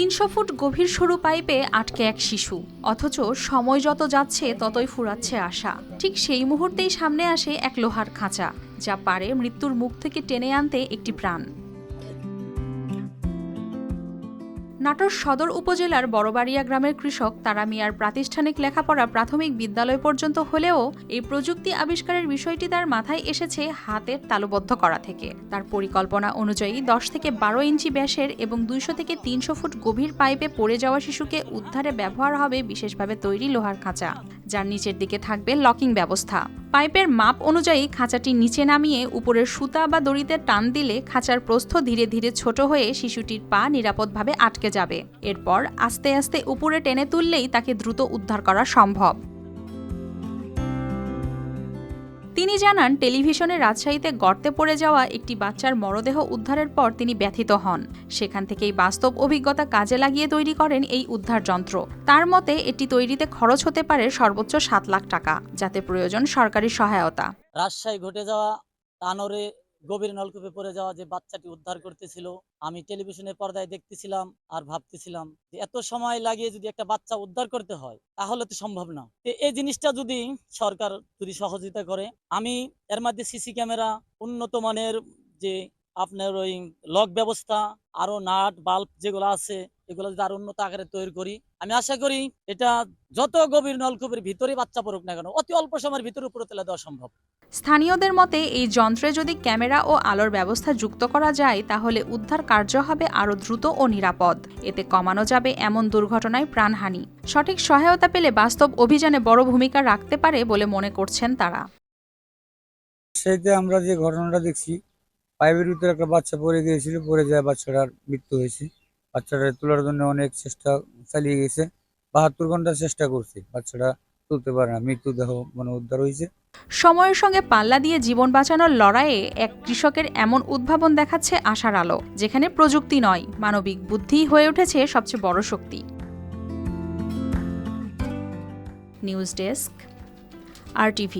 ৩০০ foot গভীর সরু পাইপে আটকে এক শিশু, অথচ সময় যত যাচ্ছে ততই ফুরাচ্ছে আশা। ঠিক সেই মুহূর্তেই সামনে আসে এক লোহার খাঁচা, যা পারে মৃত্যুর মুখ থেকে টেনে আনতে একটি প্রাণ। নাটোর সদর উপজেলার বড়বাড়িয়া গ্রামের কৃষক তারা মিয়ার প্রাতিষ্ঠানিক লেখাপড়া প্রাথমিক বিদ্যালয় পর্যন্ত হলেও এই প্রযুক্তি আবিষ্কারের বিষয়টি তার মাথায় এসেছে হাতের তালুবদ্ধ করা থেকে। তার পরিকল্পনা অনুযায়ী 10 থেকে 12 ইঞ্চি ব্যাসের এবং 200 থেকে 300 ফুট গভীর পাইপে পড়ে যাওয়া শিশুকে উদ্ধারে ব্যবহার হবে বিশেষভাবে তৈরি লোহার খাঁচা, যার নিচের দিকে থাকবে লকিং ব্যবস্থা। পাইপের মাপ অনুযায়ী খাঁচাটি নিচে নামিয়ে উপরের সুতা বা দড়িতে টান দিলে খাঁচার প্রস্থ ধীরে ধীরে ছোট হয়ে শিশুটির পা নিরাপদভাবে আটকে যাবে। এরপর আস্তে আস্তে উপরে টেনে তুললেই তাকে দ্রুত উদ্ধার করা সম্ভব। তিনি জানান, টেলিভিশনে রাজশাহীতে গর্তে পড়ে যাওয়া একটি বাচ্চার মরদেহ উদ্ধারের পর তিনি ব্যথিত হন। সেখান থেকেই বাস্তব অভিজ্ঞতা কাজে লাগিয়ে তৈরি করেন এই উদ্ধার যন্ত্র। তার মতে এটি তৈরিতে খরচ হতে পারে সর্বোচ্চ 7 লাখ টাকা, যাতে প্রয়োজন সরকারি সহায়তা। রাজশাহী ঘটে যাওয়া তানোরে গভীর নলকূপে পড়ে যাওয়া যে বাচ্চাটি উদ্ধার করতেছিল, আমি টেলিভিশনের পর্দায় দেখতেছিলাম আর ভাবতেছিলাম যে এত সময় লাগিয়ে যদি একটা বাচ্চা উদ্ধার করতে হয় তাহলে তো সম্ভব না। এই জিনিসটা যদি সরকার যদি সহযোগিতা করে, আমি এর মধ্যে সিসি ক্যামেরা, উন্নত মানের যে আপনার ওই লক ব্যবস্থা, আরো নাট বাল্ব যেগুলো আছে এগুলো যদি আরো উন্নত আকারে তৈরি করি, আমি আশা করি এটা যত গভীর নলকূপের ভিতরে বাচ্চা পড়ুক না কেন অতি অল্প সময়ের ভিতরে উপরে তুলে দেওয়া সম্ভব। স্থানীয়দের মতে এই যন্ত্রে যদি ক্যামেরা ও আলোর ব্যবস্থা যুক্ত করা যায় তাহলে উদ্ধার কার্য হবে আরও দ্রুত ও নিরাপদ। এতে কমানো যাবে এমন দুর্ঘটনায় প্রাণহানি। সঠিক সহায়তা পেলে বাস্তব অভিযানে বড় ভূমিকা রাখতে পারে বলে মনে করছেন তারা। সেটা আমরা যে ঘটনাটা দেখছি, পাইপের ভিতরে একটা বাচ্চা পড়ে গিয়েছিল, পড়ে যায় বাচ্চাটার মৃত্যু হয়েছে। বাচ্চাটা তোলার জন্য অনেক চেষ্টা চালিয়ে গেছে, 72 ঘন্টা চেষ্টা করছে, বাচ্চাটা তুলতে পারে না, মৃত্যুদেহ উদ্ধার হয়েছে। সময়ের সঙ্গে পাল্লা দিয়ে জীবন বাঁচানোর লড়াইয়ে এক কৃষকের এমন উদ্ভাবন দেখাচ্ছে আশার আলো, যেখানে প্রযুক্তি নয়, মানবিক বুদ্ধিই হয়ে উঠেছে সবচেয়ে বড় শক্তি। News desk, RTV।